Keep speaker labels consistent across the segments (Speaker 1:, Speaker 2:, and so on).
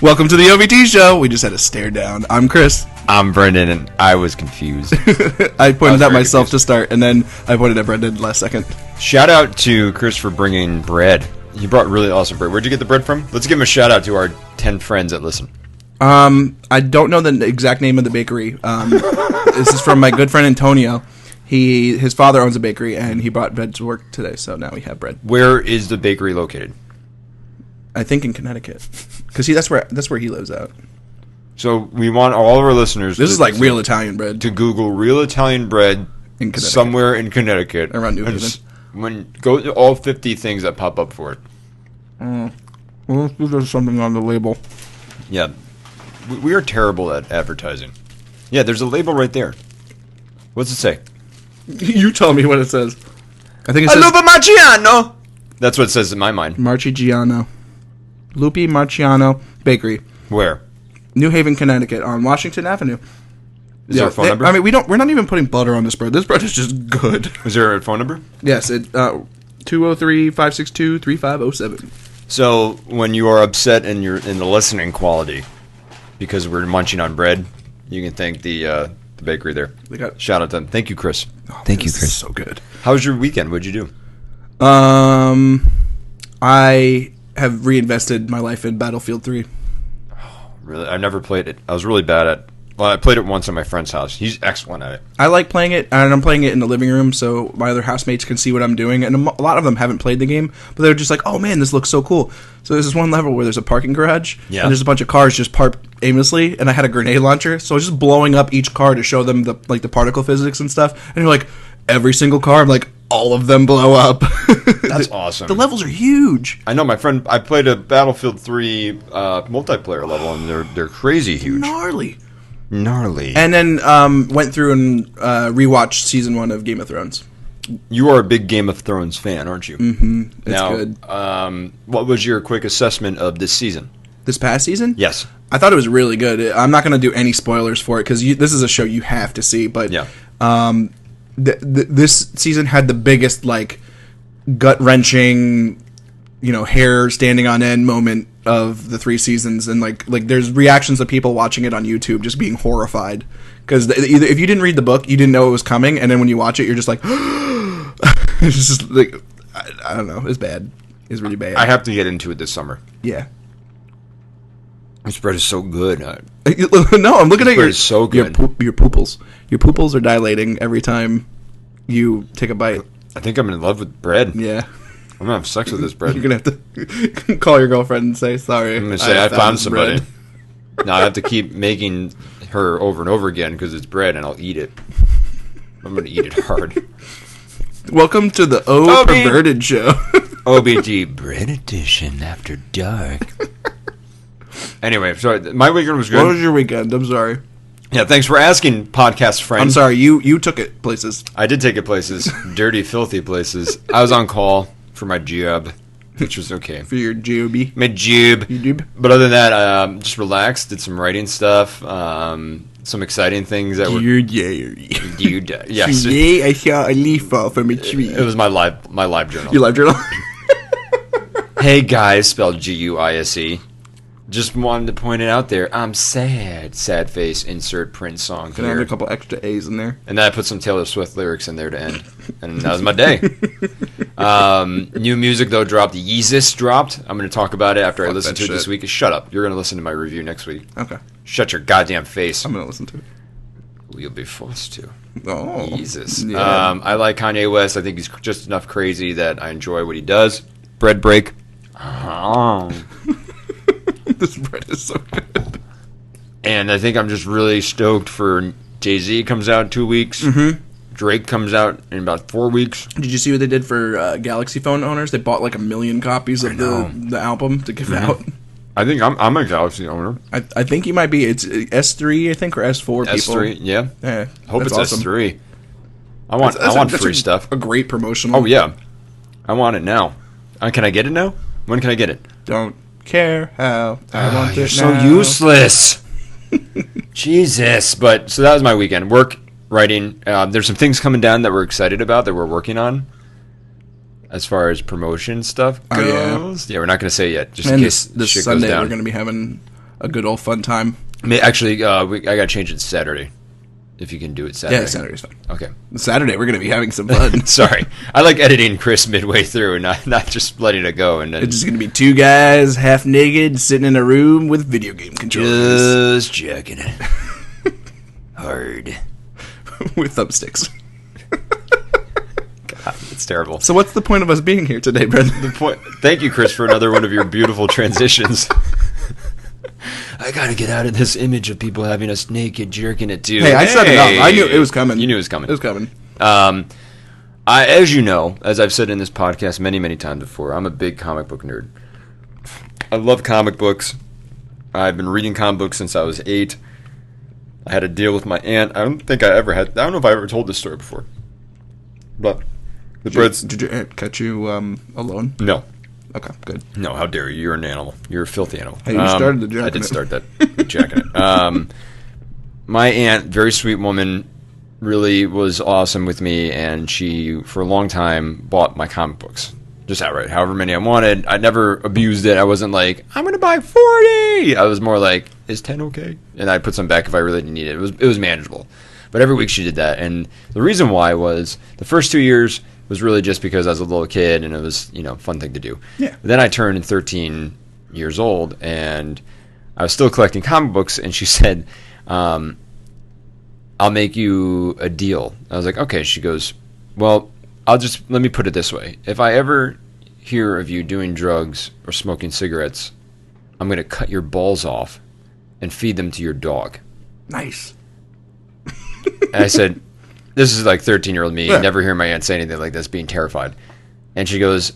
Speaker 1: Welcome to the OBT show. We just had a stare down. I'm Chris.
Speaker 2: I'm Brendan, and I was confused.
Speaker 1: I pointed at myself to start, and then I pointed at Brendan last second.
Speaker 2: Shout out to Chris for bringing bread. He brought really awesome bread. Where'd you get the bread from? Let's give him a shout out to our 10 friends that listen.
Speaker 1: I don't know the exact name of the bakery. This is from my good friend Antonio. His father owns a bakery, and he brought bread to work today, so now we have bread.
Speaker 2: Where is the bakery located?
Speaker 1: I think in Connecticut, because that's where he lives out.
Speaker 2: So we want all of our listeners.
Speaker 1: This is like real Italian bread.
Speaker 2: To Google real Italian bread
Speaker 1: in
Speaker 2: somewhere in Connecticut
Speaker 1: around New Haven.
Speaker 2: Go to all 50 things that pop up for it.
Speaker 1: Well, there's something on the label.
Speaker 2: Yeah, we are terrible at advertising. Yeah, there's a label right there. What's it say?
Speaker 1: You tell me what it says. I think it says
Speaker 2: Lupi Marciano. That's what it says in my mind.
Speaker 1: Marciano. Lupi Marciano Bakery.
Speaker 2: Where?
Speaker 1: New Haven, Connecticut, on Washington Avenue.
Speaker 2: Is there a phone number?
Speaker 1: I mean, we're not even putting butter on this bread. This bread is just good.
Speaker 2: Is there a phone number?
Speaker 1: Yes, 203-562-3507.
Speaker 2: So when you are upset in the listening quality because we're munching on bread, you can thank the bakery there. Shout out to them. Thank you, Chris.
Speaker 1: Oh, thank you, Chris. Is so good.
Speaker 2: How was your weekend? What'd you do?
Speaker 1: I have reinvested my life in Battlefield 3.
Speaker 2: Oh, really? I've never played it. I was really bad at. Well, I played it once at my friend's house. He's excellent at it.
Speaker 1: I like playing it, and I'm playing it in the living room so my other housemates can see what I'm doing. And a lot of them haven't played the game, but they're just like, "Oh man, this looks so cool." So there's this one level where there's a parking garage, and there's a bunch of cars just parked aimlessly, and I had a grenade launcher, so I was just blowing up each car to show them the particle physics and stuff. And you're like, every single car, I'm like, all of them blow up.
Speaker 2: That's awesome.
Speaker 1: The levels are huge.
Speaker 2: I know my friend. I played a Battlefield 3 multiplayer level, and they're crazy huge. Gnarly. And then
Speaker 1: went through and rewatched season 1 of Game of Thrones.
Speaker 2: You are a big Game of Thrones fan, aren't you?
Speaker 1: Mm-hmm. It's good.
Speaker 2: What was your quick assessment of this season?
Speaker 1: This past season?
Speaker 2: Yes.
Speaker 1: I thought it was really good. I'm not going to do any spoilers for it because this is a show you have to see. But
Speaker 2: yeah.
Speaker 1: This season had the biggest, gut-wrenching, hair standing on end moment of the 3 seasons, and like there's reactions of people watching it on YouTube just being horrified because if you didn't read the book, you didn't know it was coming, and then when you watch it, you're just like, it's just like I don't know, it's bad, it's really bad.
Speaker 2: I have to get into it this summer.
Speaker 1: Yeah,
Speaker 2: this bread is so good.
Speaker 1: No, I'm looking at your.
Speaker 2: It's so good.
Speaker 1: Your pupils. Your pupils are dilating every time you take a bite.
Speaker 2: I think I'm in love with bread.
Speaker 1: Yeah.
Speaker 2: I'm gonna have sex with this bread.
Speaker 1: You're gonna have to call your girlfriend and say sorry.
Speaker 2: I'm gonna say I found somebody. Now I have to keep making her over and over again because it's bread, and I'll eat it. I'm gonna eat it hard.
Speaker 1: Welcome to the Perverted Show.
Speaker 2: OBT Bread Edition After Dark. Anyway, sorry. My weekend was good.
Speaker 1: What was your weekend? I'm sorry.
Speaker 2: Yeah, thanks for asking, podcast friend.
Speaker 1: I'm sorry. You took it places.
Speaker 2: I did take it places. Dirty, filthy places. I was on call for my job, which was okay.
Speaker 1: For your job.
Speaker 2: My job. But other than that, just relaxed, did some writing stuff, some exciting things that were... Yes.
Speaker 1: Today I saw a leaf fall from a tree.
Speaker 2: It was my live journal.
Speaker 1: Your live journal?
Speaker 2: Hey guys, spelled Guise. Just wanted to point it out there. I'm sad. Sad face, insert Prince song.
Speaker 1: Can I add a couple extra A's in there?
Speaker 2: And then I put some Taylor Swift lyrics in there to end. And that was my day. New music, though, dropped. Yeezus dropped. I'm going to talk about it after I listen to it this week. Shut up. You're going to listen to my review next week.
Speaker 1: Okay.
Speaker 2: Shut your goddamn face.
Speaker 1: I'm going to listen to it.
Speaker 2: Well, you'll be forced to.
Speaker 1: Oh.
Speaker 2: Yeezus.
Speaker 1: Yeah.
Speaker 2: I like Kanye West. I think he's just enough crazy that I enjoy what he does. Bread break. Oh.
Speaker 1: This bread is so good.
Speaker 2: And I think I'm just really stoked for Jay-Z comes out in 2 weeks.
Speaker 1: Mm-hmm.
Speaker 2: Drake comes out in about 4 weeks.
Speaker 1: Did you see what they did for Galaxy phone owners? They bought 1 million copies of the album to give out.
Speaker 2: I think I'm a Galaxy owner.
Speaker 1: I think you might be. It's S3, I think, or S4 people.
Speaker 2: S3, yeah.
Speaker 1: Yeah.
Speaker 2: Hope it's
Speaker 1: awesome.
Speaker 2: S3. I want free stuff.
Speaker 1: A great promotional.
Speaker 2: Oh, yeah. I want it now. Can I get it now? When can I get it?
Speaker 1: Don't care how I want
Speaker 2: you're
Speaker 1: it
Speaker 2: so
Speaker 1: now.
Speaker 2: useless. Jesus. But so that was my weekend. Work, writing. There's some things coming down that we're excited about that we're working on as far as promotion stuff goes. Yeah, we're not going to say yet, just in case
Speaker 1: this
Speaker 2: shit
Speaker 1: Sunday
Speaker 2: goes down.
Speaker 1: we're going to be having a good old fun time.
Speaker 2: Actually, I got to change it to Saturday. If you can do it Saturday.
Speaker 1: Yeah, Saturday's fine.
Speaker 2: Okay.
Speaker 1: Saturday, we're going to be having some fun.
Speaker 2: Sorry. I like editing Chris midway through and not just letting it go. And then,
Speaker 1: it's just going to be two guys, half naked, sitting in a room with video game controllers.
Speaker 2: Just jacking it. Hard.
Speaker 1: With thumbsticks.
Speaker 2: God, it's terrible.
Speaker 1: So what's the point of us being here today, Brendan?
Speaker 2: Thank you, Chris, for another one of your beautiful transitions. I gotta get out of this image of people having us naked jerking it too.
Speaker 1: Hey, I set it up. I knew it was coming.
Speaker 2: You knew it was coming.
Speaker 1: It was coming.
Speaker 2: As you know, as I've said in this podcast many, many times before, I'm a big comic book nerd. I love comic books. I've been reading comic books since I was 8. I had a deal with my aunt. I don't know if I ever told this story before. But
Speaker 1: did your aunt catch you alone?
Speaker 2: No.
Speaker 1: Okay, good.
Speaker 2: No, how dare you? You're an animal. You're a filthy animal.
Speaker 1: Hey, you started the jacking.
Speaker 2: I did start that jacking it. My aunt, very sweet woman, really was awesome with me, and she, for a long time, bought my comic books. Just outright. However many I wanted. I never abused it. I wasn't like, I'm going to buy 40! I was more like, is 10 okay? And I'd put some back if I really didn't need it. It was manageable. But every week she did that. And the reason why was the first 2 years was really just because I was a little kid and it was, a fun thing to do.
Speaker 1: Yeah.
Speaker 2: But then I turned 13 years old and I was still collecting comic books, and she said, I'll make you a deal. I was like, okay. She goes, well, let me put it this way. If I ever hear of you doing drugs or smoking cigarettes, I'm going to cut your balls off and feed them to your dog.
Speaker 1: Nice.
Speaker 2: And I said, this is like 13-year-old me. Yeah. Never hear my aunt say anything like this, being terrified. And she goes,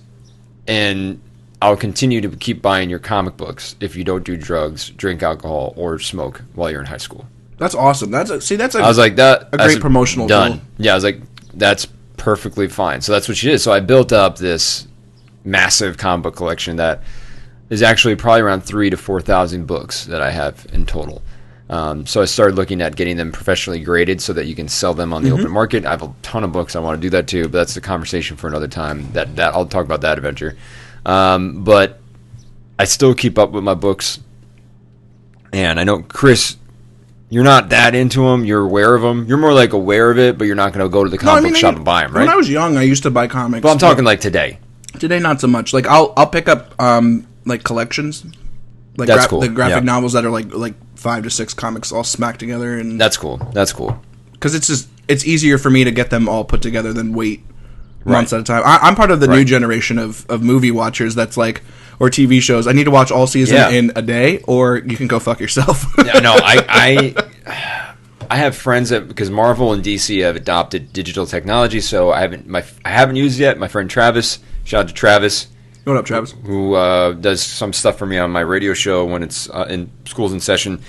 Speaker 2: and I'll continue to keep buying your comic books if you don't do drugs, drink alcohol, or smoke while you're in high school.
Speaker 1: That's awesome. I was
Speaker 2: like, a
Speaker 1: great promotional
Speaker 2: done.
Speaker 1: Tool.
Speaker 2: Yeah, I was like, that's perfectly fine. So that's what she did. So I built up this massive comic book collection that is actually probably around 3,000 to 4,000 books that I have in total. So I started looking at getting them professionally graded so that you can sell them on the open market. I have a ton of books. I want to do that too, but that's the conversation for another time. That I'll talk about that adventure. But I still keep up with my books. And I know, Chris, you're not that into them. You're aware of them. You're more like aware of it, but you're not going to go to the comic book shop and buy them, right?
Speaker 1: When I was young, I used to buy comics.
Speaker 2: But I'm talking like today.
Speaker 1: Today, not so much. Like I'll pick up like collections, like
Speaker 2: that's cool.
Speaker 1: The graphic novels that are like 5 to 6 comics all smacked together, and
Speaker 2: that's cool. That's cool.
Speaker 1: Because it's easier for me to get them all put together than wait months at a time. I'm part of the new generation of movie watchers. That's like, or TV shows. I need to watch all season in a day, or you can go fuck yourself.
Speaker 2: Yeah, no, I have friends because Marvel and DC have adopted digital technology, so I haven't used it yet. My friend Travis, shout out to Travis.
Speaker 1: What up, Travis?
Speaker 2: Who does some stuff for me on my radio show when it's in schools in session.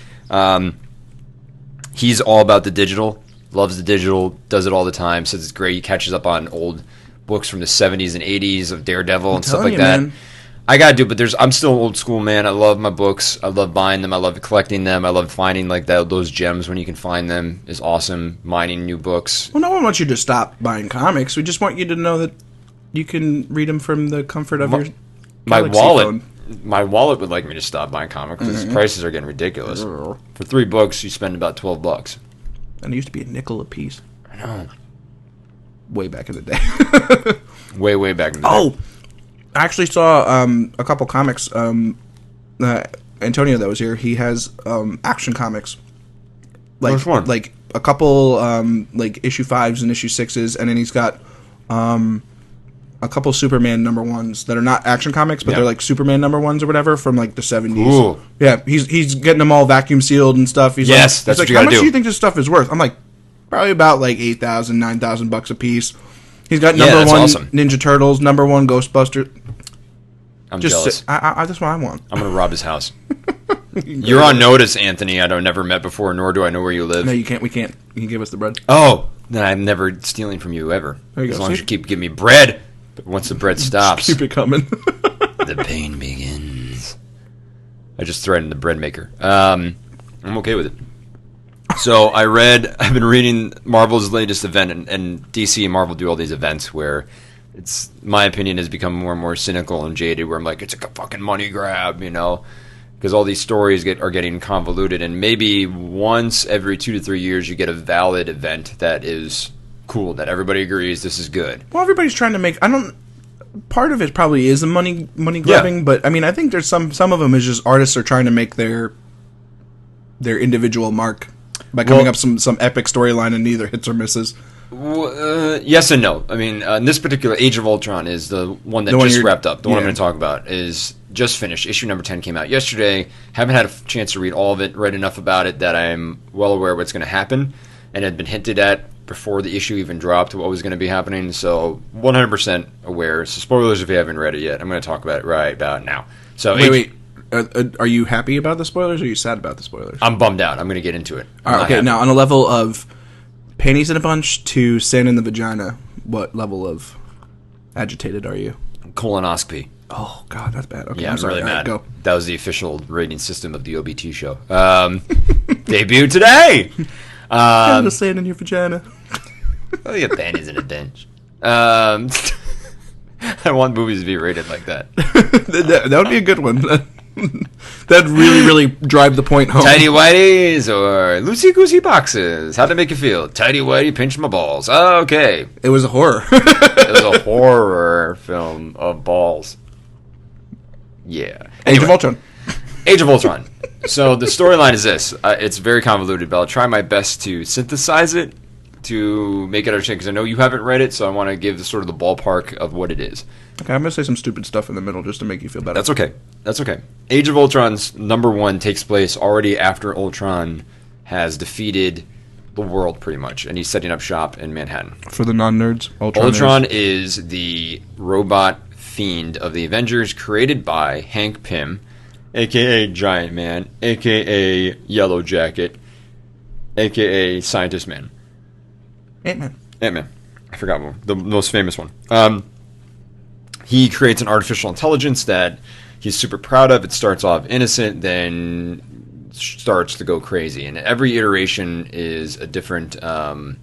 Speaker 2: He's all about the digital, loves the digital, does it all the time, says it's great. He catches up on old books from the 70s and 80s of Daredevil and stuff like that. Man. I gotta do, but I'm still an old school man. I love my books. I love buying them. I love collecting them. I love finding like those gems when you can find them is awesome. Mining new books.
Speaker 1: Well, no one wants you to stop buying comics. We just want you to know that you can read them from the comfort of your
Speaker 2: wallet. Phone. My wallet would like me to stop buying comics because prices are getting ridiculous. For 3 books, you spend about $12.
Speaker 1: And it used to be a nickel a piece.
Speaker 2: I know.
Speaker 1: Way back in the day.
Speaker 2: way back in the day.
Speaker 1: Oh, I actually saw a couple comics. Antonio that was here, he has Action Comics.
Speaker 2: Which one?
Speaker 1: Like a couple like issue 5s and issue 6s, and then he's got a couple Superman number 1s that are not Action Comics, but they're like Superman number 1s or whatever from like the 70s.
Speaker 2: Cool.
Speaker 1: Yeah, he's getting them all vacuum sealed and stuff. He's
Speaker 2: that's
Speaker 1: like,
Speaker 2: what you
Speaker 1: how
Speaker 2: gotta
Speaker 1: much
Speaker 2: do.
Speaker 1: Do you think this stuff is worth? I'm like, probably about like $8,000, $9,000 a piece. He's got number 1
Speaker 2: awesome.
Speaker 1: Ninja Turtles, number 1 Ghostbusters.
Speaker 2: I'm jealous.
Speaker 1: That's what I want.
Speaker 2: I'm going to rob his house. You're on notice, Anthony. I've never met before, nor do I know where you live.
Speaker 1: No, you can't. We can't. You can give us the bread.
Speaker 2: Oh, then I'm never stealing from you ever.
Speaker 1: There you
Speaker 2: as
Speaker 1: go.
Speaker 2: long as you keep giving me bread. But once the bread stops,
Speaker 1: keep it coming.
Speaker 2: The pain begins. I just threatened the bread maker. I'm okay with it. So I've been reading Marvel's latest event, and DC and Marvel do all these events where my opinion has become more and more cynical and jaded, where I'm like, it's like a fucking money grab, because because all these stories are getting convoluted, and maybe once every 2 to 3 years you get a valid event that is cool, that everybody agrees this is good.
Speaker 1: Well, everybody's trying to make. Part of it probably is a money grabbing, but I mean, I think there's some of them is just artists are trying to make their individual mark by coming up some epic storyline and neither hits or misses.
Speaker 2: Yes and no. I mean, in this particular Age of Ultron is the one that just wrapped up. The one I'm going to talk about is just finished. Issue number 10 came out yesterday. Haven't had a chance to read all of it, read enough about it that I'm well aware of what's going to happen, and had been hinted at before the issue even dropped what was going to be happening, so 100% aware. So spoilers if you haven't read it yet. I'm going to talk about it right about now. So
Speaker 1: wait. Are you happy about the spoilers, or are you sad about the spoilers?
Speaker 2: I'm bummed out. I'm going to get into it.
Speaker 1: All right, okay, now on a level of panties in a bunch to sand in the vagina, what level of agitated are you?
Speaker 2: Colonoscopy.
Speaker 1: Oh, God, that's bad. Okay,
Speaker 2: yeah,
Speaker 1: I'm
Speaker 2: really mad.
Speaker 1: Go.
Speaker 2: That was the official rating system of the OBT show. Debuted today!
Speaker 1: I'm just sand in your vagina.
Speaker 2: Oh, you got panties in a bench. I want movies to be rated like that.
Speaker 1: that would be a good one. That'd really drive the point home.
Speaker 2: Tidy whities or loosey goosey boxes. How'd that make you feel? Tidy whitey, pinch my balls. Oh, okay.
Speaker 1: It was a horror.
Speaker 2: It was a horror film of balls. Yeah.
Speaker 1: Age of Ultron.
Speaker 2: Age of Ultron. So the storyline is this. It's very convoluted, but I'll try my best to synthesize it to make it understand, because I know you haven't read it, so I want to give the sort of the ballpark of what it is.
Speaker 1: Okay, I'm going to say some stupid stuff in the middle just to make you feel better.
Speaker 2: That's okay. Age of Ultron's number 1 takes place already after Ultron has defeated the world, pretty much, and he's setting up shop in Manhattan.
Speaker 1: For the non-nerds,
Speaker 2: Ultron is the robot fiend of the Avengers, created by Hank Pym, a.k.a. Giant Man, a.k.a. Yellow Jacket, a.k.a. Scientist Man. Ant-Man. I forgot one. The most famous one. He creates an artificial intelligence that he's super proud of. It starts off innocent, then starts to go crazy. And every iteration is a different kind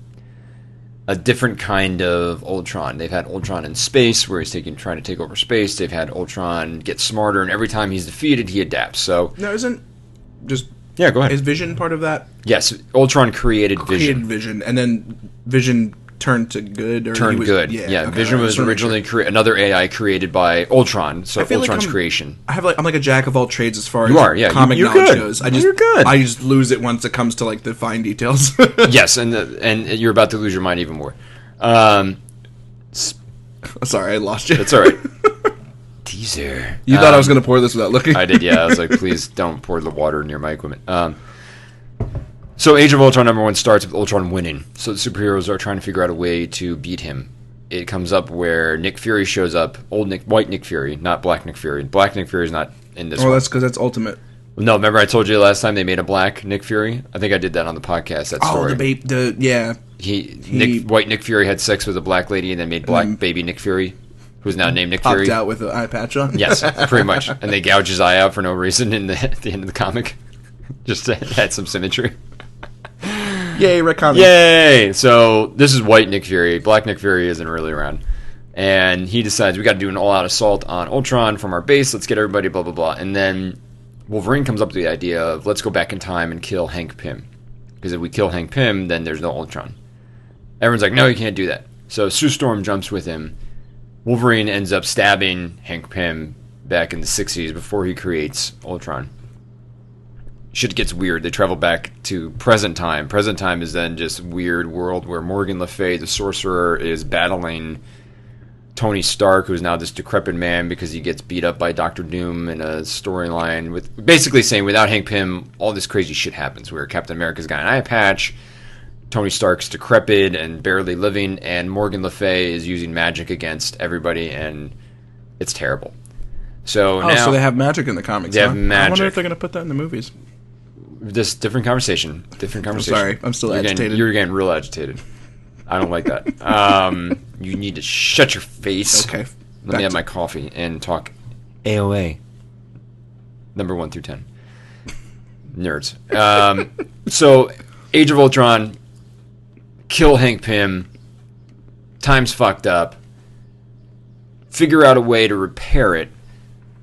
Speaker 2: of Ultron. They've had Ultron in space, where he's trying to take over space. They've had Ultron get smarter, and every time he's defeated, he adapts. So
Speaker 1: now, isn't just...
Speaker 2: Yeah, go ahead.
Speaker 1: Is Vision part of that?
Speaker 2: Yes, Ultron created Vision.
Speaker 1: And then Vision turned to good? Or
Speaker 2: turned good. Yeah, okay, Vision was originally another AI created by Ultron, so Ultron's creation.
Speaker 1: I'm like a jack of all trades as far
Speaker 2: as
Speaker 1: comic knowledge goes.
Speaker 2: You're good.
Speaker 1: I just lose it once it comes to like the fine details.
Speaker 2: Yes, and you're about to lose your mind even more.
Speaker 1: Sorry, I lost you.
Speaker 2: That's all right. Teaser.
Speaker 1: You thought I was going to pour this without looking?
Speaker 2: I did, yeah. I was like, please don't pour the water near my equipment. So Age of Ultron number 1 starts with Ultron winning. So the superheroes are trying to figure out a way to beat him. It comes up where Nick Fury shows up. White Nick Fury, not Black Nick Fury. Black Nick Fury is not in this one.
Speaker 1: Oh, that's because that's Ultimate.
Speaker 2: No, remember I told you last time they made a Black Nick Fury? I think I did that on the podcast, that story.
Speaker 1: Oh, yeah.
Speaker 2: White Nick Fury had sex with a black lady and then made Black baby Nick Fury, who's now named Nick Fury.
Speaker 1: Popped out with an eye patch on?
Speaker 2: Yes, pretty much. And they gouge his eye out for no reason at the end of the comic. Just to add some symmetry.
Speaker 1: Yay, retcon.
Speaker 2: Yay! So this is White Nick Fury. Black Nick Fury isn't really around. And he decides we got to do an all-out assault on Ultron from our base. Let's get everybody, blah, blah, blah. And then Wolverine comes up with the idea of let's go back in time and kill Hank Pym. Because if we kill Hank Pym, then there's no Ultron. Everyone's like, no, you can't do that. So Sue Storm jumps with him. Wolverine ends up stabbing Hank Pym back in the 60s before he creates Ultron. Shit gets weird. They travel back to present time. Present time is then just weird world where Morgan Le Fay, the sorcerer, is battling Tony Stark, who's now this decrepit man because he gets beat up by Doctor Doom in a storyline with basically saying without Hank Pym, all this crazy shit happens where Captain America's got an eye patch, Tony Stark's decrepit and barely living, and Morgan Le Fay is using magic against everybody, and it's terrible. So now,
Speaker 1: so they have magic in the comics.
Speaker 2: They have magic.
Speaker 1: I wonder if they're going to put that in the movies.
Speaker 2: This different conversation. I'm
Speaker 1: sorry, I'm still agitated.
Speaker 2: You're getting real agitated. I don't like that. You need to shut your face.
Speaker 1: Okay.
Speaker 2: Let me have my coffee and talk AOA. Number 1 through 10. Nerds. So, Age of Ultron, kill Hank Pym, time's fucked up, figure out a way to repair it,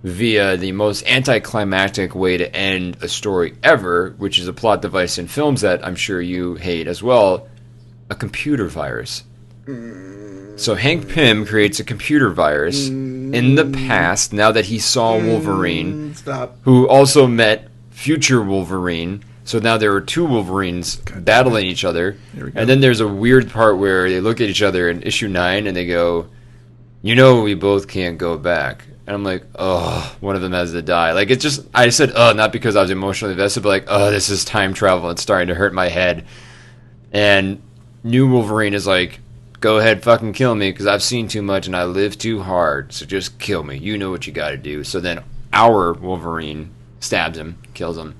Speaker 2: via the most anticlimactic way to end a story ever, which is a plot device in films that I'm sure you hate as well, a computer virus. So Hank Pym creates a computer virus in the past, now that he saw Wolverine, who also met future Wolverine. So now there are two Wolverines battling each other. And then there's a weird part where they look at each other in issue 9 and they go, you know we both can't go back. And I'm like, oh, one of them has to die. Like, it's just, I said, oh, not because I was emotionally invested, but like, oh, this is time travel. It's starting to hurt my head. And new Wolverine is like, go ahead, fucking kill me, because I've seen too much and I live too hard. So just kill me. You know what you got to do. So then our Wolverine stabs him, kills him.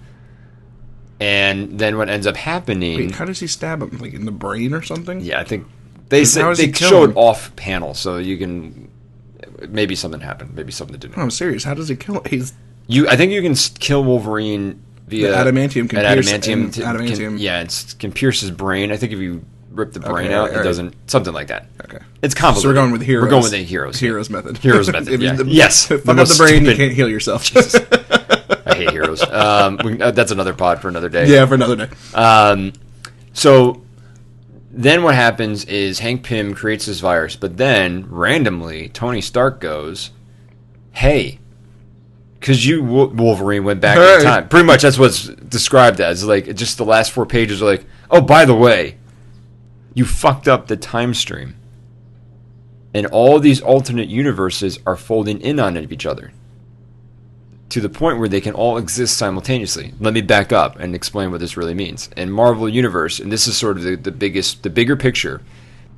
Speaker 2: And then what ends up happening...
Speaker 1: Wait, how does he stab him? Like in the brain or something?
Speaker 2: Yeah, I think they showed off panel, so you can... Maybe something happened. Maybe something didn't.
Speaker 1: No, I'm serious. How does he kill him?
Speaker 2: I think you can kill Wolverine via...
Speaker 1: The adamantium can pierce...
Speaker 2: It can pierce his brain. I think if you rip the brain out, it doesn't... Something like that.
Speaker 1: Okay.
Speaker 2: It's convoluted.
Speaker 1: So we're going with heroes.
Speaker 2: We're going with the heroes.
Speaker 1: Heroes method.
Speaker 2: Heroes method, yeah. Yes.
Speaker 1: Fuck up the brain, you can't heal yourself.
Speaker 2: Jesus. I hate heroes. That's another pod for another day.
Speaker 1: Yeah, for another day.
Speaker 2: So then what happens is Hank Pym creates this virus, but then randomly Tony Stark goes, hey, because you, Wolverine, went back in time. Pretty much that's what's described as. Like, just the last 4 pages are like, oh, by the way, you fucked up the time stream. And all these alternate universes are folding in on each other, to the point where they can all exist simultaneously. Let me back up and explain what this really means. In Marvel Universe, and this is sort of the bigger picture,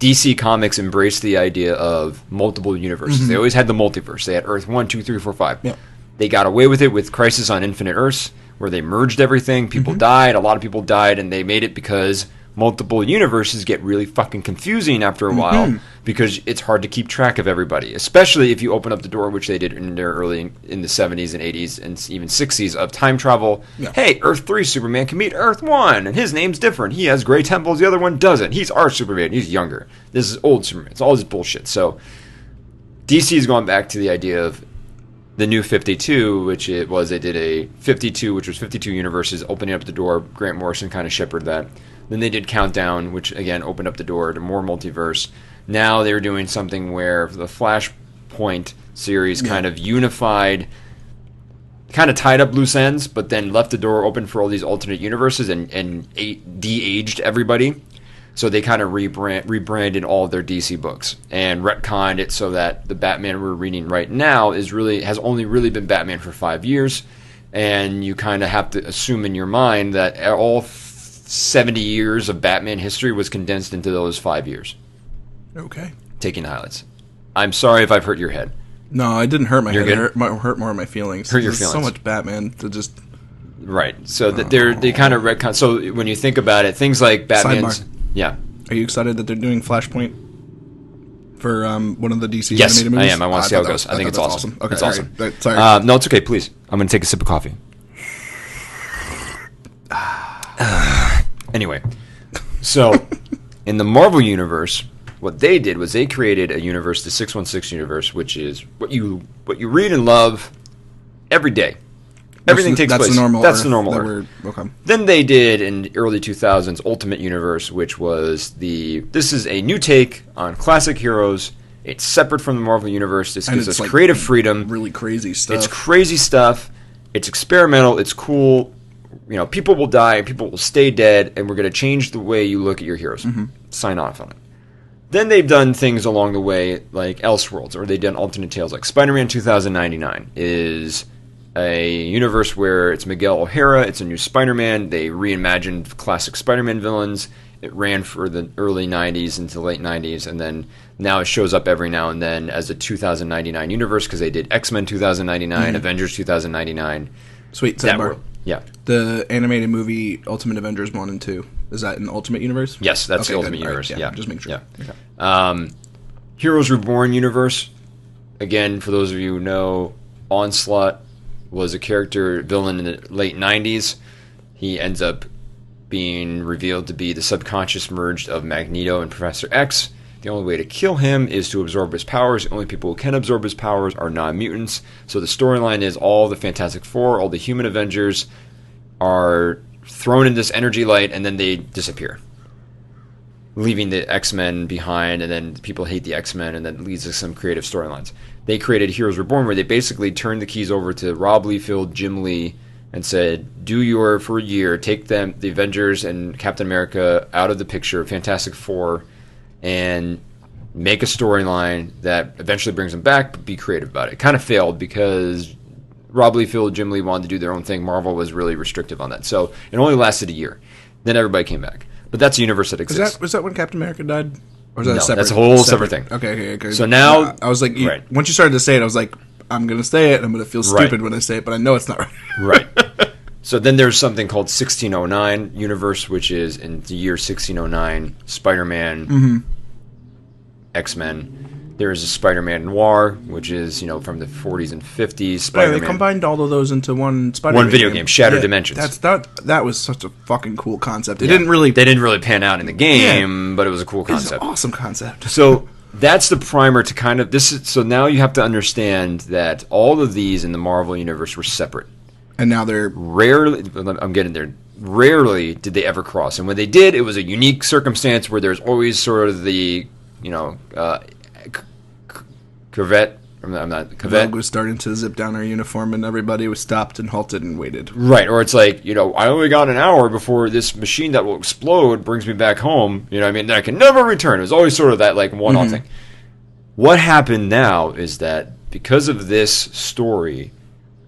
Speaker 2: DC Comics embraced the idea of multiple universes. Mm-hmm. They always had the multiverse. They had Earth 1, 2, 3, 4, 5. Yeah. They got away with it with Crisis on Infinite Earths, where they merged everything. People died. A lot of people died, and they made it because multiple universes get really fucking confusing after a while, because it's hard to keep track of everybody, especially if you open up the door, which they did in their early in the 70s and 80s and even 60s, of time travel. Yeah. Hey, Earth 3 Superman can meet Earth 1, and his name's different. He has gray temples, the other one doesn't. He's our Superman. He's younger. This is old Superman. It's all this bullshit. So DC's gone back to the idea of the new 52, which it was, they did a 52, which was 52 universes, opening up the door. Grant Morrison kind of shepherded that. Then they did Countdown, which, again, opened up the door to more multiverse. Now they were doing something where the Flashpoint series kind of unified, kind of tied up loose ends, but then left the door open for all these alternate universes and de-aged everybody. So they kind of rebranded all of their DC books and retconned it so that the Batman we're reading right now has only really been Batman for 5 years. And you kind of have to assume in your mind that all 70 years of Batman history was condensed into those 5 years.
Speaker 1: Okay.
Speaker 2: Taking the highlights. I'm sorry if I've hurt your head.
Speaker 1: No, it didn't hurt my head. It hurt more of my feelings.
Speaker 2: Hurt your feelings.
Speaker 1: So much Batman to just...
Speaker 2: Right. So they kind of retcon. So when you think about it, things like Batman's...
Speaker 1: Sidebar.
Speaker 2: Yeah.
Speaker 1: Are you excited that they're doing Flashpoint for one of the DC
Speaker 2: Yes,
Speaker 1: animated movies?
Speaker 2: I am. I want to see how it goes. I think it's awesome.
Speaker 1: Okay,
Speaker 2: it's awesome.
Speaker 1: Right. Sorry.
Speaker 2: No, it's okay. Please. I'm going to take a sip of coffee. Anyway, so in the Marvel Universe, what they did was they created a universe, the 616 universe, which is what you read and love every day. Everything takes place. That's the normal Earth.
Speaker 1: Okay.
Speaker 2: Then they did in early 2000s Ultimate Universe, which was this is a new take on classic heroes. It's separate from the Marvel Universe. This gives us creative freedom.
Speaker 1: Really crazy stuff.
Speaker 2: It's crazy stuff. It's experimental. It's cool. You know, people will die and people will stay dead, and we're going to change the way you look at your heroes. Sign off on it. Then they've done things along the way like Elseworlds, or they've done alternate tales like Spider-Man 2099 is a universe where it's Miguel O'Hara, it's a new Spider-Man. They reimagined classic Spider-Man villains. It ran for the early 90s into the late 90s, and then now it shows up every now and then as a 2099 universe because they did X-Men 2099, Avengers 2099.
Speaker 1: Sweet, sidebar.
Speaker 2: Yeah.
Speaker 1: The animated movie Ultimate Avengers 1 and 2, is that an Ultimate Universe?
Speaker 2: Yes, that's the Ultimate Universe. Right, yeah,
Speaker 1: just make sure.
Speaker 2: Yeah. Okay. Heroes Reborn universe, again, for those of you who know, Onslaught was a villain in the late 90s. He ends up being revealed to be the subconscious merged of Magneto and Professor X. The only way to kill him is to absorb his powers. The only people who can absorb his powers are non-mutants. So the storyline is all the Fantastic Four, all the human Avengers are thrown in this energy light, and then they disappear, leaving the X-Men behind, and then people hate the X-Men, and then leads to some creative storylines. They created Heroes Reborn, where they basically turned the keys over to Rob Liefeld, Jim Lee, and said, for a year, take them, the Avengers and Captain America out of the picture, Fantastic Four, and make a storyline that eventually brings them back, but be creative about it. It kind of failed because Rob Liefeld, Jim Lee wanted to do their own thing. Marvel was really restrictive on that. So it only lasted a year. Then everybody came back. But that's a universe that exists.
Speaker 1: Was that when Captain America died? Or was that
Speaker 2: no,
Speaker 1: a separate,
Speaker 2: that's a whole separate thing.
Speaker 1: Okay.
Speaker 2: So now...
Speaker 1: I was like,
Speaker 2: right.
Speaker 1: Once you started to say it, I was like, I'm going to say it, and I'm going to feel stupid when I say it, but I know it's not right.
Speaker 2: Right. So then there's something called 1609 universe, which is in the year 1609, Spider-Man, X-Men. There's a Spider-Man Noir, which is, from the 40s and 50s. Spider-Man.
Speaker 1: Yeah, they combined all of those into one Spider-Man
Speaker 2: One video game, Shattered Dimensions.
Speaker 1: That was such a fucking cool concept. They
Speaker 2: didn't
Speaker 1: really
Speaker 2: pan out in the game, but it was a cool concept.
Speaker 1: It's an awesome concept.
Speaker 2: So that's the primer to kind of so now you have to understand that all of these in the Marvel universe were separate.
Speaker 1: And now they're
Speaker 2: I'm getting there. Rarely did they ever cross, and when they did, it was a unique circumstance where there's always sort of the Corvette.
Speaker 1: Vogue was starting to zip down our uniform, and everybody was stopped and halted and waited.
Speaker 2: Right, or it's like, I only got an hour before this machine that will explode brings me back home. Then I can never return. It was always sort of that like one-off thing. What happened now is that because of this story,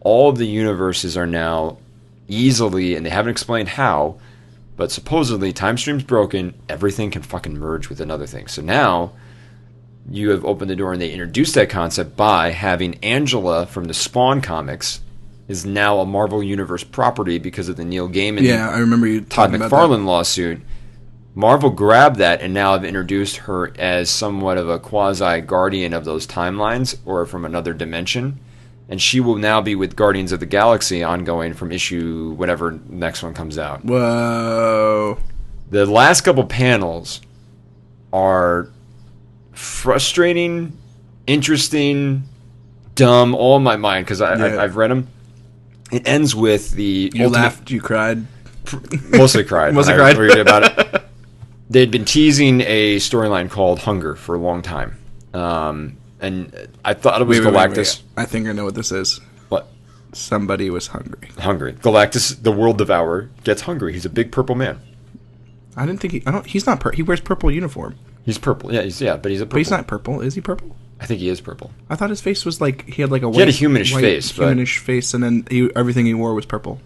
Speaker 2: all of the universes are now easily, and they haven't explained how, but supposedly time stream's broken, everything can fucking merge with another thing. So now you have opened the door, and they introduced that concept by having Angela from the Spawn comics is now a Marvel Universe property because of the Neil Gaiman,
Speaker 1: I remember you
Speaker 2: Todd
Speaker 1: talking
Speaker 2: McFarlane lawsuit. Marvel grabbed that and now have introduced her as somewhat of a quasi-guardian of those timelines or from another dimension. And she will now be with Guardians of the Galaxy ongoing from issue whatever next one comes out.
Speaker 1: Whoa.
Speaker 2: The last couple panels are frustrating, interesting, dumb, all in my mind because I've read them. It ends with the
Speaker 1: You laughed, you cried.
Speaker 2: Mostly cried.
Speaker 1: Mostly cried.
Speaker 2: Read about it. They'd been teasing a storyline called Hunger for a long time. And I thought it was Galactus.
Speaker 1: Wait. I think I know what this is.
Speaker 2: What?
Speaker 1: Somebody was hungry.
Speaker 2: Galactus, the world devourer, gets hungry. He's a big purple man.
Speaker 1: I didn't think he's not he wears purple uniform.
Speaker 2: He's purple. Yeah, but he's a purple.
Speaker 1: But he's not purple. Is he purple?
Speaker 2: I think he is purple.
Speaker 1: I thought his face was like he had like a white,
Speaker 2: he had a humanish face,
Speaker 1: and then everything he wore was purple.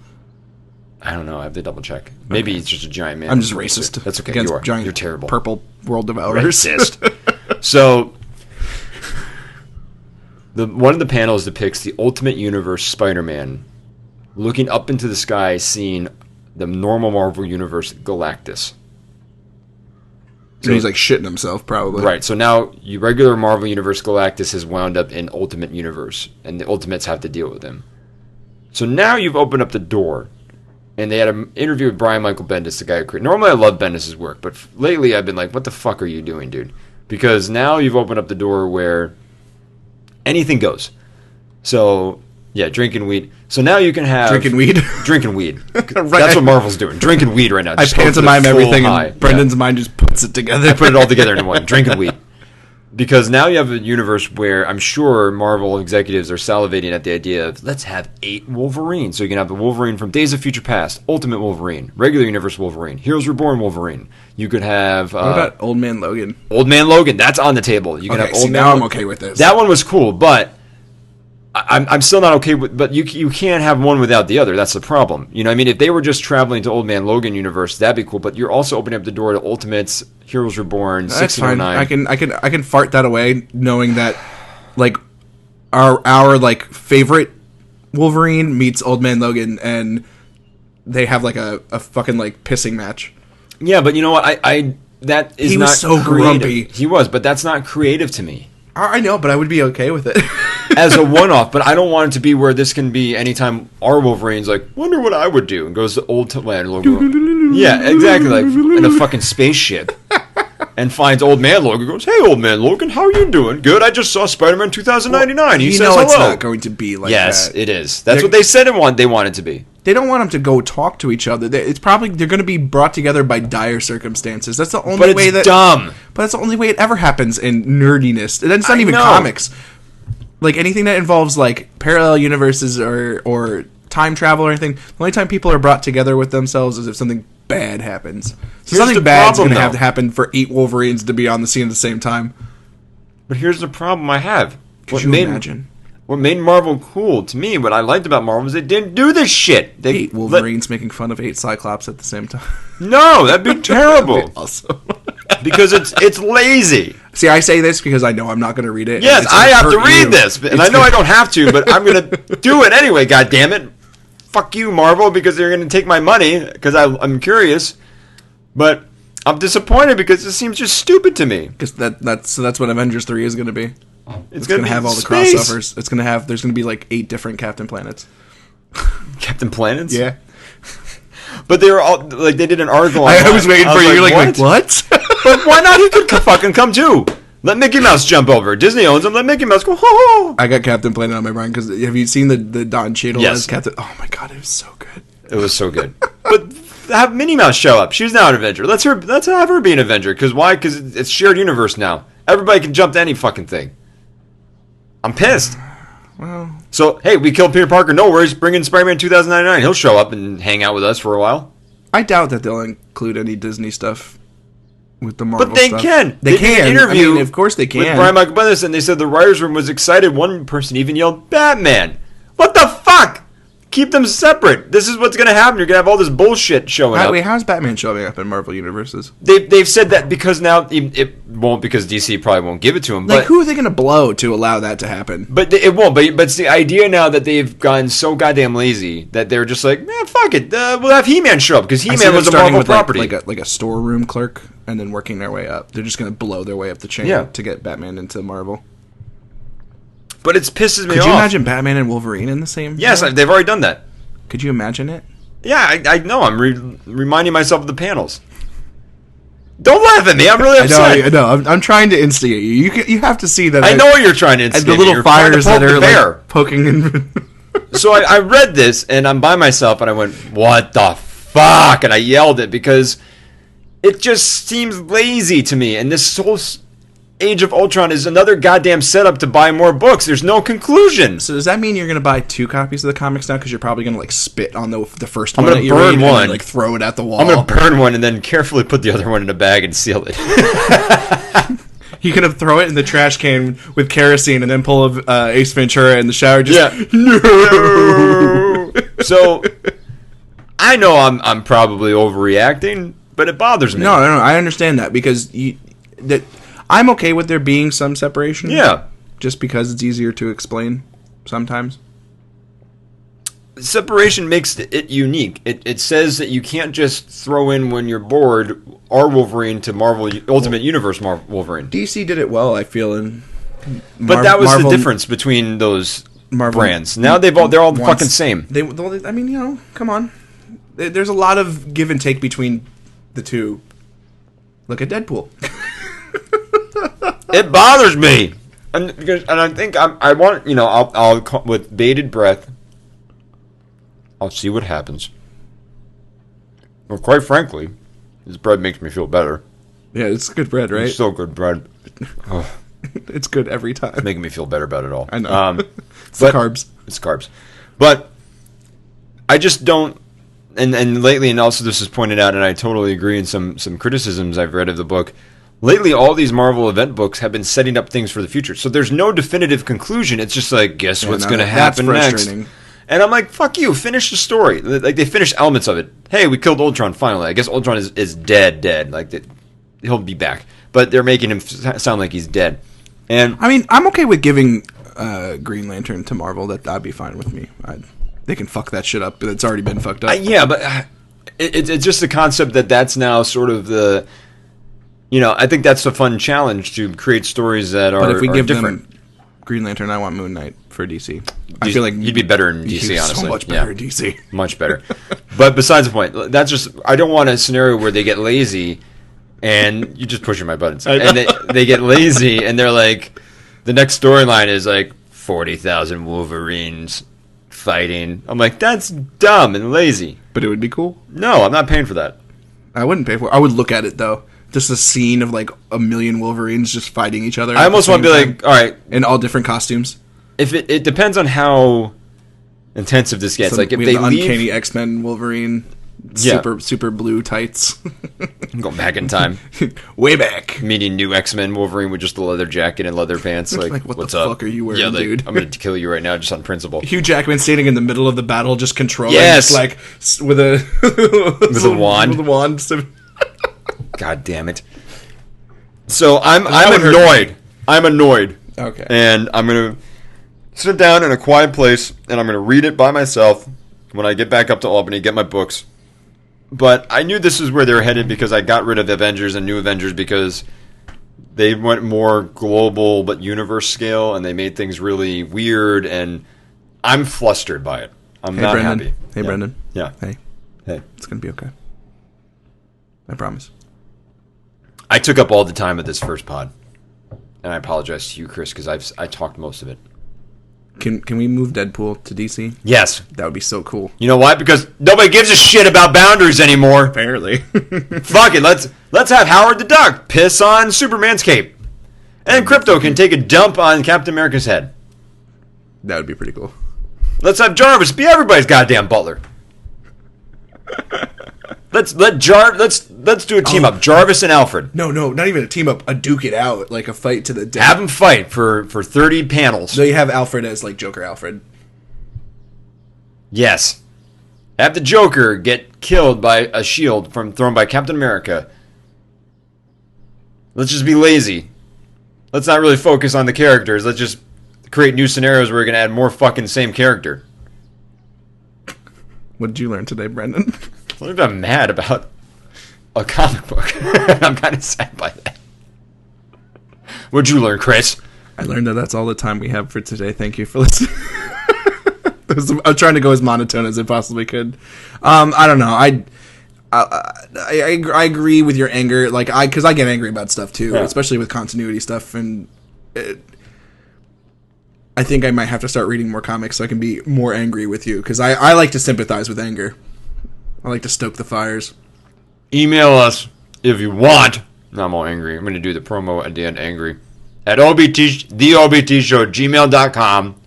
Speaker 2: I don't know. I have to double check. Maybe he's just a giant man.
Speaker 1: I'm just racist.
Speaker 2: That's okay.
Speaker 1: Against
Speaker 2: You are.
Speaker 1: Giant
Speaker 2: You're terrible.
Speaker 1: Purple world devourer.
Speaker 2: Racist. So, one of the panels depicts the Ultimate Universe Spider-Man looking up into the sky, seeing the normal Marvel Universe Galactus.
Speaker 1: So he's like shitting himself, probably.
Speaker 2: Right. So now, regular Marvel Universe Galactus has wound up in Ultimate Universe, and the Ultimates have to deal with him. So now you've opened up the door. And they had an interview with Brian Michael Bendis, the guy who created... Normally I love Bendis' work, but lately I've been like, what the fuck are you doing, dude? Because now you've opened up the door where anything goes. So, yeah, drinking weed. So now you can have...
Speaker 1: Drinking weed?
Speaker 2: Drinking weed.
Speaker 1: Right.
Speaker 2: That's what Marvel's doing. Drinking weed right now.
Speaker 1: I pantomime everything, and Brendan's mind just puts it together.
Speaker 2: I put it all together in one. Drinking weed. Because now you have a universe where I'm sure Marvel executives are salivating at the idea of let's have 8 Wolverines. So you can have the Wolverine from Days of Future Past, Ultimate Wolverine, Regular Universe Wolverine, Heroes Reborn Wolverine. You could have...
Speaker 1: what about Old Man Logan?
Speaker 2: Old Man Logan, that's on the table. You can have Old Man
Speaker 1: now
Speaker 2: Logan.
Speaker 1: I'm okay with this.
Speaker 2: That one was cool, but I'm still not okay with... But you can't have one without the other. That's the problem. You know what I mean? If they were just traveling to Old Man Logan universe, that'd be cool. But you're also opening up the door to Ultimates, Heroes Reborn,
Speaker 1: That's fine.
Speaker 2: 1609.
Speaker 1: I can fart that away, knowing that like our like favorite Wolverine meets Old Man Logan, and they have like a fucking like pissing match.
Speaker 2: Yeah, but you know what? That is
Speaker 1: he
Speaker 2: not
Speaker 1: was so
Speaker 2: creative.
Speaker 1: grumpy.
Speaker 2: He was, but that's not creative to me.
Speaker 1: I know, but I would be okay with it.
Speaker 2: As a one-off, but I don't want it to be where this can be anytime our Wolverine's like, wonder what I would do, and goes to Old Man Logan. Yeah, exactly, like in a fucking spaceship. and finds Old Man Logan. Goes, hey, Old Man Logan, how are you doing? Good. I just saw Spider-Man 2099.
Speaker 1: Well,
Speaker 2: he says
Speaker 1: hello. It's
Speaker 2: hello.
Speaker 1: not going to be like that.
Speaker 2: Yes, it is. That's what they said they want it to be.
Speaker 1: They don't want them to go talk to each other. It's probably they're going to be brought together by dire circumstances. That's the only way that.
Speaker 2: Dumb.
Speaker 1: But that's the only way it ever happens in nerdiness. And it's not even comics. Like anything that involves like parallel universes or time travel or anything. The only time people are brought together with themselves is if something bad happens. So something bad's going to have to happen for 8 Wolverines to be on the scene at the same time.
Speaker 2: But here's the problem I have.
Speaker 1: Could you imagine?
Speaker 2: What made Marvel cool to me, what I liked about Marvel, was they didn't do this shit.
Speaker 1: 8 Wolverines making fun of 8 Cyclops at the same time.
Speaker 2: No, that'd be terrible.
Speaker 1: That'd be awesome.
Speaker 2: Because it's lazy.
Speaker 1: See, I say this because I know I'm not going to read it.
Speaker 2: Yes, I have to read this, and I know I don't have to, but I'm going to do it anyway. God damn it! Fuck you, Marvel, because they're going to take my money because I'm curious, but I'm disappointed because it seems just stupid to me.
Speaker 1: Because that's what Avengers 3 is going to be. It's going to have all the
Speaker 2: space.
Speaker 1: crossovers. It's going to have. There's going to be like 8 different Captain Planets.
Speaker 2: Captain Planets?
Speaker 1: Yeah.
Speaker 2: But they were all like they did an article.
Speaker 1: I was waiting for you. You're like what?
Speaker 2: But why not? He could fucking come too. Let Mickey Mouse jump over. Disney owns him. Let Mickey Mouse go. Ho, ho.
Speaker 1: I got Captain Planet on my mind because have you seen the Don Cheadle
Speaker 2: yes.
Speaker 1: as Captain? Oh my god, it was so good.
Speaker 2: It was so good. But have Minnie Mouse show up. She's now an Avenger. Let's have her be an Avenger. Because why? Because it's shared universe now. Everybody can jump to any fucking thing. I'm pissed.
Speaker 1: Well,
Speaker 2: so hey, we killed Peter Parker. No worries. Bring in Spider-Man 2099. He'll show up and hang out with us for a while.
Speaker 1: I doubt that they'll include any Disney stuff with the Marvel.
Speaker 2: But they
Speaker 1: stuff.
Speaker 2: can.
Speaker 1: They can.
Speaker 2: Did an interview.
Speaker 1: I mean, of course they can.
Speaker 2: With Brian Michael Bendis, and they said the writers' room was excited. One person even yelled, "Batman!" What the fuck? Keep them separate. This is what's going to happen. You're going to have all this bullshit showing up.
Speaker 1: Wait, how's Batman showing up in Marvel universes?
Speaker 2: They've said that because now it won't, because DC probably won't give it to him.
Speaker 1: Like,
Speaker 2: but
Speaker 1: who are they going to blow to allow that to happen?
Speaker 2: But it won't. But it's the idea now that they've gotten so goddamn lazy that they're just like, man, fuck it. We'll have He-Man show up because He-Man was a Marvel property.
Speaker 1: Like a storeroom clerk and then working their way up. They're just going to blow their way up the chain to get Batman into Marvel.
Speaker 2: But it pisses me off.
Speaker 1: Could you imagine Batman and Wolverine in the same?
Speaker 2: Yes, they've already done that.
Speaker 1: Could you imagine it?
Speaker 2: Yeah, I know. I'm reminding myself of the panels. Don't laugh at me. I'm really upset.
Speaker 1: I know. I'm trying to instigate you. You have to see that.
Speaker 2: I know you're trying to instigate.
Speaker 1: The little fires that are like poking in.
Speaker 2: So I read this and I'm by myself and I went, "What the fuck?" And I yelled it because it just seems lazy to me. And this whole Age of Ultron is another goddamn setup to buy more books. There's no conclusion.
Speaker 1: So does that mean you're going to buy 2 copies of the comics now? Because you're probably going to like spit on the first
Speaker 2: one.
Speaker 1: I'm
Speaker 2: going to burn one,
Speaker 1: and, like throw it at the wall.
Speaker 2: I'm going to burn one and then carefully put the other one in a bag and seal it.
Speaker 1: You could have throw it in the trash can with kerosene and then pull Ace Ventura in the shower. No.
Speaker 2: So I know I'm probably overreacting, but it bothers me.
Speaker 1: No, I understand that because I'm okay with there being some separation.
Speaker 2: Yeah.
Speaker 1: Just because it's easier to explain sometimes.
Speaker 2: Separation makes it unique. It says that you can't just throw in when you're bored our Wolverine to Marvel Ultimate Universe Wolverine.
Speaker 1: DC did it well, I feel.
Speaker 2: But that was the difference between those brands. Now they're all the fucking same.
Speaker 1: I mean, come on. There's a lot of give and take between the two. Look at Deadpool.
Speaker 2: It bothers me, and I think I want I'll with bated breath. I'll see what happens. Well, quite frankly, this bread makes me feel better.
Speaker 1: Yeah, it's good bread, right?
Speaker 2: It's so good bread. Oh.
Speaker 1: It's good every time.
Speaker 2: It's making me feel better about it all.
Speaker 1: I know. It's the carbs.
Speaker 2: It's carbs, but I just don't. And lately, and also this is pointed out, and I totally agree in some criticisms I've read of the book. Lately, all these Marvel event books have been setting up things for the future. So there's no definitive conclusion. It's just like, guess what's going to happen next? And I'm like, fuck you, finish the story. Like, they finished elements of it. Hey, we killed Ultron finally. I guess Ultron is dead. Like, he'll be back. But they're making him sound like he's dead. And
Speaker 1: I mean, I'm okay with giving Green Lantern to Marvel. That'd be fine with me. They can fuck that shit up, but it's already been fucked up.
Speaker 2: Yeah, but it's just the concept that's now sort of the... I think that's a fun challenge to create stories that are different. But if we give them
Speaker 1: Green Lantern, I want Moon Knight for DC.
Speaker 2: I feel like you'd be better in DC, honestly.
Speaker 1: So much better in DC.
Speaker 2: Much better. But besides the point, that's just... I don't want a scenario where they get lazy and you're just pushing my buttons. And they get lazy, and they're like, the next storyline is like 40,000 Wolverines fighting. I'm like, that's dumb and lazy.
Speaker 1: But it would be cool.
Speaker 2: No, I'm not paying for that.
Speaker 1: I wouldn't pay for it. I would look at it, though. Just a scene of like a million Wolverines just fighting each other.
Speaker 2: I almost want to be like, all right.
Speaker 1: In all different costumes.
Speaker 2: If it depends on how intensive this gets. Like if they leave,
Speaker 1: uncanny X-Men Wolverine, super blue tights.
Speaker 2: I'm going back in time,
Speaker 1: way back,
Speaker 2: meeting new X-Men Wolverine with just a leather jacket and leather pants. Like
Speaker 1: what
Speaker 2: what's
Speaker 1: the
Speaker 2: up?
Speaker 1: fuck are you wearing, dude?
Speaker 2: I'm gonna kill you right now, just on principle.
Speaker 1: Hugh Jackman standing in the middle of the battle, just controlling,
Speaker 2: yes,
Speaker 1: like with a
Speaker 2: wand.
Speaker 1: With a wand.
Speaker 2: God damn it! So I'm annoyed. I'm annoyed.
Speaker 1: Okay,
Speaker 2: and I'm gonna sit down in a quiet place, and I'm going to read it by myself when I get back up to Albany, get my books. But I knew this is where they were headed because I got rid of Avengers and New Avengers because they went more global but universe scale, and they made things really weird, and I'm flustered by it. I'm not
Speaker 1: Brendan.
Speaker 2: happy.
Speaker 1: Hey,
Speaker 2: yeah.
Speaker 1: Brendan.
Speaker 2: Yeah.
Speaker 1: Hey.
Speaker 2: Hey.
Speaker 1: It's going to be okay. I promise.
Speaker 2: I took up all the time of this first pod, and I apologize to you, Chris, because I talked most of it.
Speaker 1: Can we move Deadpool to DC?
Speaker 2: Yes.
Speaker 1: That would be so cool.
Speaker 2: You know why? Because nobody gives a shit about boundaries anymore.
Speaker 1: Apparently.
Speaker 2: Fuck it. Let's have Howard the Duck piss on Superman's cape. And Crypto can take a dump on Captain America's head.
Speaker 1: That would be pretty cool.
Speaker 2: Let's have Jarvis be everybody's goddamn butler. Let's do a team up. Jarvis and Alfred.
Speaker 1: No, not even a team up. A duke it out, like a fight to the death.
Speaker 2: Have them fight for 30 panels.
Speaker 1: So you have Alfred as like Joker Alfred.
Speaker 2: Yes. Have the Joker get killed by a shield thrown by Captain America. Let's just be lazy. Let's not really focus on the characters. Let's just create new scenarios where we're gonna add more fucking same character.
Speaker 1: What did you learn today, Brendan?
Speaker 2: I'm mad about a comic book. I'm kind of sad by that. What'd you learn, Chris?
Speaker 1: I learned that that's all the time we have for today. Thank you for listening. I'm trying to go as monotone as I possibly could. I don't know. I agree with your anger. Like because I get angry about stuff too, especially with continuity stuff. And I think I might have to start reading more comics so I can be more angry with you. Because I like to sympathize with anger. I like to stoke the fires.
Speaker 2: Email us if you want. No, I'm all angry. I'm going to do the promo at the end angry. At theobtshow, gmail.com.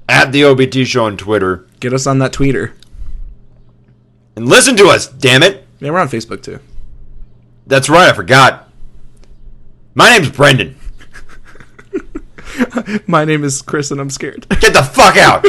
Speaker 2: At the OBT Show on Twitter.
Speaker 1: Get us on that tweeter.
Speaker 2: And listen to us, damn it.
Speaker 1: Yeah, we're on Facebook too.
Speaker 2: That's right, I forgot. My name's Brendan.
Speaker 1: My name is Chris and I'm scared.
Speaker 2: Get the fuck out.